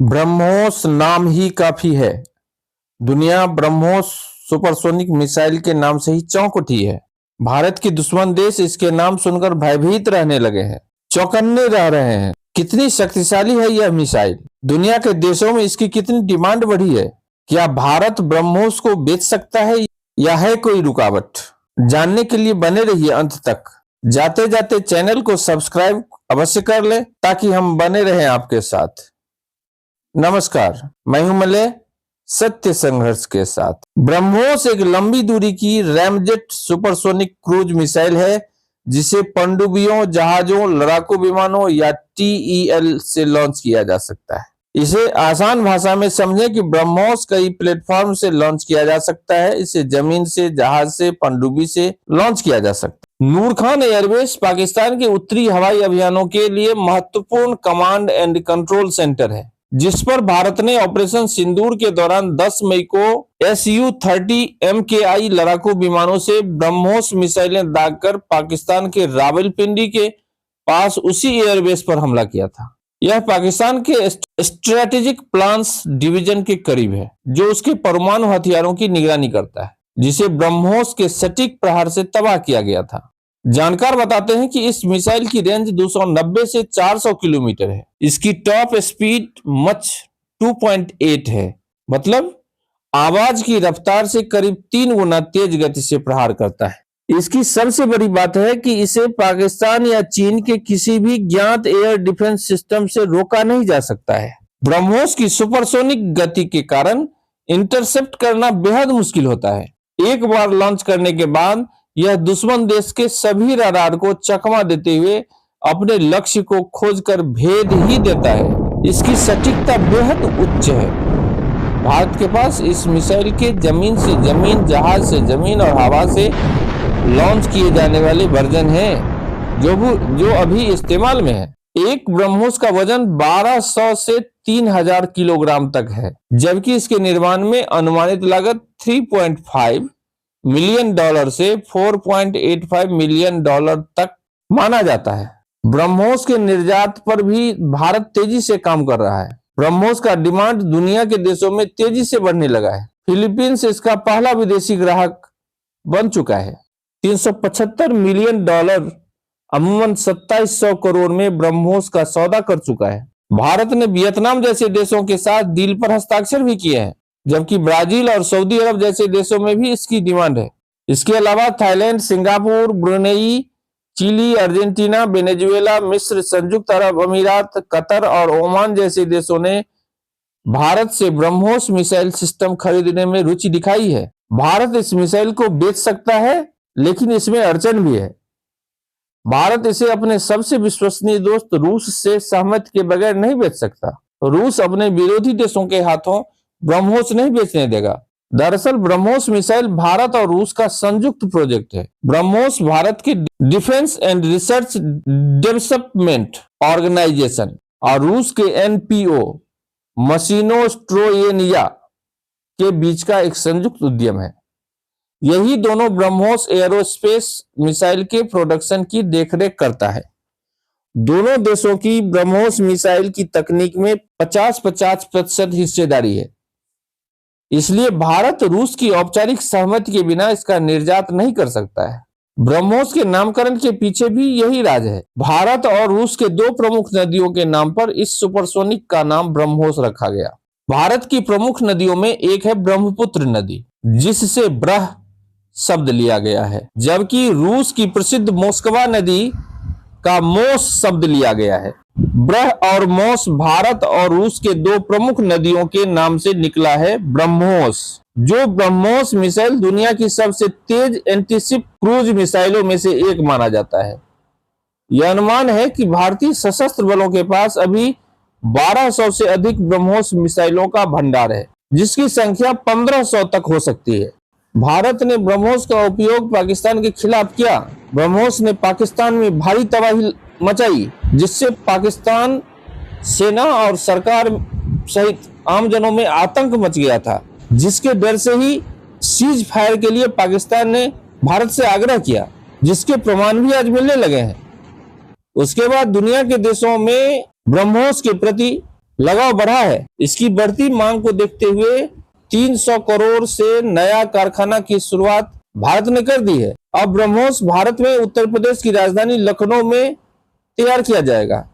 ब्रह्मोस नाम ही काफी है। दुनिया ब्रह्मोस सुपरसोनिक मिसाइल के नाम से ही चौंक उठी है। भारत के दुश्मन देश इसके नाम सुनकर भयभीत रहने लगे हैं, चौकन्ने रह रहे हैं। कितनी शक्तिशाली है यह मिसाइल? दुनिया के देशों में इसकी कितनी डिमांड बढ़ी है? क्या भारत ब्रह्मोस को बेच सकता है या है कोई रुकावट? जानने के लिए बने रहिए अंत तक। जाते जाते चैनल को सब्सक्राइब अवश्य कर लें ताकि हम बने रहें आपके साथ। नमस्कार, मैं हूं मलय, सत्य संघर्ष के साथ। ब्रह्मोस एक लंबी दूरी की रैमजेट सुपरसोनिक क्रूज मिसाइल है जिसे पनडुब्बियों, जहाजों, लड़ाकू विमानों या TEL से लॉन्च किया जा सकता है। इसे आसान भाषा में समझें कि ब्रह्मोस कई प्लेटफॉर्म से लॉन्च किया जा सकता है। इसे जमीन से, जहाज से, पनडुब्बी से लॉन्च किया जा सकता है। नूर खान एयरबेस पाकिस्तान के उत्तरी हवाई अभियानों के लिए महत्वपूर्ण कमांड एंड कंट्रोल सेंटर है, जिस पर भारत ने ऑपरेशन सिंदूर के दौरान 10 मई को Su-30 MKI लड़ाकू विमानों से ब्रह्मोस मिसाइलें दागकर पाकिस्तान के रावलपिंडी के पास उसी एयरबेस पर हमला किया था। यह पाकिस्तान के स्ट्रेटेजिक प्लान्स डिवीजन के करीब है, जो उसके परमाणु हथियारों की निगरानी करता है, जिसे ब्रह्मोस के सटीक प्रहार से तबाह किया गया था। जानकार बताते हैं कि इस मिसाइल की रेंज 290 से 400 किलोमीटर है। इसकी टॉप स्पीड मच 2.8 है, मतलब आवाज की रफ्तार से करीब 3 गुना तेज गति से प्रहार करता है। इसकी सबसे बड़ी बात है कि इसे पाकिस्तान या चीन के किसी भी ज्ञात एयर डिफेंस सिस्टम से रोका नहीं जा सकता है। ब्रह्मोस की सुपरसोनिक गति के कारण इंटरसेप्ट करना बेहद मुश्किल होता है। एक बार लॉन्च करने के बाद यह दुश्मन देश के सभी रडार को चकमा देते हुए अपने लक्ष्य को खोजकर भेद ही देता है। इसकी सटीकता बेहद उच्च है। भारत के पास इस मिसाइल के जमीन से जमीन, जहाज से जमीन और हवा से लॉन्च किए जाने वाले वर्जन हैं, जो अभी इस्तेमाल में है। एक ब्रह्मोस का वजन 1200 से 3000 किलोग्राम तक है, जबकि इसके निर्माण में अनुमानित लागत $3.5 मिलियन से $4.85 मिलियन तक माना जाता है। ब्रह्मोस के निर्यात पर भी भारत तेजी से काम कर रहा है। ब्रह्मोस का डिमांड दुनिया के देशों में तेजी से बढ़ने लगा है। फिलीपींस इसका पहला विदेशी ग्राहक बन चुका है। $375 मिलियन अमूमन 2700 करोड़ में ब्रह्मोस का सौदा कर चुका है। भारत ने वियतनाम जैसे देशों के साथ डील पर हस्ताक्षर भी किए हैं, जबकि ब्राजील और सऊदी अरब जैसे देशों में भी इसकी डिमांड है। इसके अलावा Thailand, Singapore, Brunei, Chile, Argentina, Venezuela, मिस्र, संयुक्त अरब अमीरात, कतर और ओमान जैसे देशों ने भारत से ब्रह्मोस मिसाइल सिस्टम खरीदने में रुचि दिखाई है। भारत इस मिसाइल को बेच सकता है, लेकिन इसमें अड़चन भी है। भारत इसे अपने सबसे विश्वसनीय दोस्त रूस से सहमति के बगैर नहीं बेच सकता। रूस अपने विरोधी देशों के हाथों ब्रह्मोस नहीं बेचने देगा। दरअसल ब्रह्मोस मिसाइल भारत और रूस का संयुक्त प्रोजेक्ट है। ब्रह्मोस भारत के defence and research development organisation और रूस के NPO मशीनोस्ट्रोयेनिया के बीच का एक संयुक्त उद्यम है। यही दोनों ब्रह्मोस एरोस्पेस मिसाइल के प्रोडक्शन की देखरेख करता है। दोनों देशों की ब्रह्मोस मिसाइल की तकनीक में 50-50% हिस्सेदारी है। इसलिए भारत रूस की औपचारिक सहमति के बिना इसका निर्यात नहीं कर सकता है। ब्रह्मोस के नामकरण के पीछे भी यही राज है। भारत और रूस के 2 प्रमुख नदियों के नाम पर इस सुपरसोनिक का नाम ब्रह्मोस रखा गया। भारत की प्रमुख नदियों में एक है ब्रह्मपुत्र नदी, जिससे ब्रह शब्द लिया गया है, जबकि रूस की प्रसिद्ध मोस्कवा नदी का मोस शब्द लिया गया है। ब्रह और मोस भारत और रूस के 2 प्रमुख नदियों के नाम से निकला है ब्रह्मोस। जो ब्रह्मोस मिसाइल दुनिया की सबसे तेज एंटीशिप क्रूज मिसाइलों में से एक माना जाता है। यह अनुमान है कि भारतीय सशस्त्र बलों के पास अभी 1200 से अधिक ब्रह्मोस मिसाइलों का भंडार है, जिसकी संख्या 1500 तक हो सकती है। भारत ने ब्रह्मोस का उपयोग पाकिस्तान के खिलाफ किया। ब्रह्मोस ने पाकिस्तान में भारी तबाही मचाई, जिससे पाकिस्तान सेना और सरकार सहित आम जनों में आतंक मच गया था, जिसके डर से ही सीज फायर के लिए पाकिस्तान ने भारत से आग्रह किया, जिसके प्रमाण भी आज मिलने लगे हैं। उसके बाद दुनिया के देशों में ब्रह्मोस के प्रति लगाव बढ़ा है। इसकी बढ़ती मांग को देखते हुए 300 करोड़ से नया कारखाना की शुरुआत भारत ने कर दी है। अब ब्रह्मोस भारत में उत्तर प्रदेश की राजधानी लखनऊ में तैयार किया जाएगा।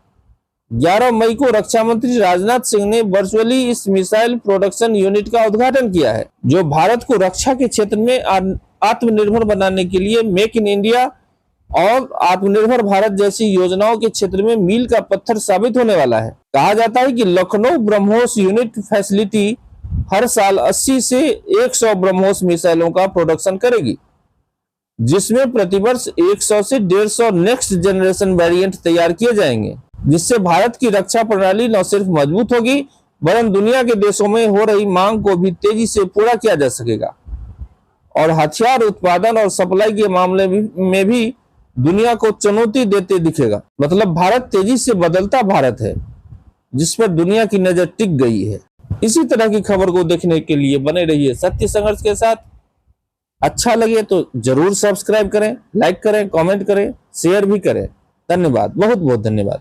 11 मई को रक्षा मंत्री राजनाथ सिंह ने वर्चुअली इस मिसाइल प्रोडक्शन यूनिट का उद्घाटन किया है, जो भारत को रक्षा के क्षेत्र में आत्मनिर्भर बनाने के लिए मेक इन इंडिया और आत्मनिर्भर भारत जैसी योजनाओं के क्षेत्र में मील का पत्थर साबित होने वाला है। कहा जाता है कि लखनऊ ब्रह्मोस यूनिट फैसिलिटी हर साल 80 से 100 ब्रह्मोस मिसाइलों का प्रोडक्शन करेगी, जिसमें प्रतिवर्ष 100 से 150 नेक्स्ट जनरेशन वेरिएंट तैयार किए जाएंगे, जिससे भारत की रक्षा प्रणाली न सिर्फ मजबूत होगी वरन दुनिया के देशों में हो रही मांग को भी तेजी से पूरा किया जा सकेगा और हथियार उत्पादन और सप्लाई के मामले में भी दुनिया को चुनौती देते दिखेगा। मतलब भारत तेजी से बदलता भारत है, जिस पर दुनिया की नजर टिक गई है। इसी तरह की खबर को देखने के लिए बने रहिए सत्य संघर्ष के साथ। अच्छा लगे तो जरूर सब्सक्राइब करें, लाइक करें, कमेंट करें, शेयर भी करें। धन्यवाद, बहुत बहुत धन्यवाद।